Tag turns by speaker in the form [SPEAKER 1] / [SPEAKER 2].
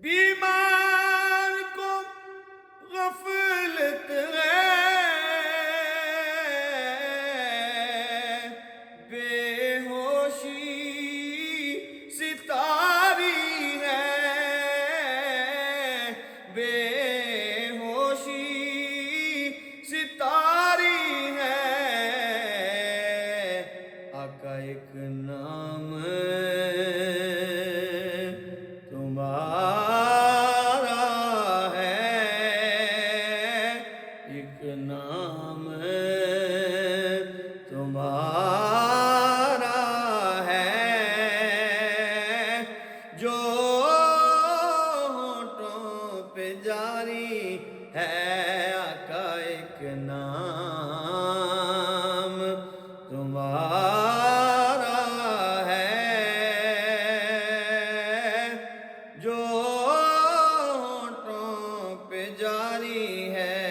[SPEAKER 1] بیمار کو غفلت ہے، بے ہوشی ستاری ہے، بے ہوشی ستاری ہے۔ آقا ایک نام تمہارا ہے، ایک نام تمہارا ہے، جو ہونٹوں پہ جاری ہے۔ آقا ایک نام تمہارا ہے، جو ہونٹوں پہ جاری ہے۔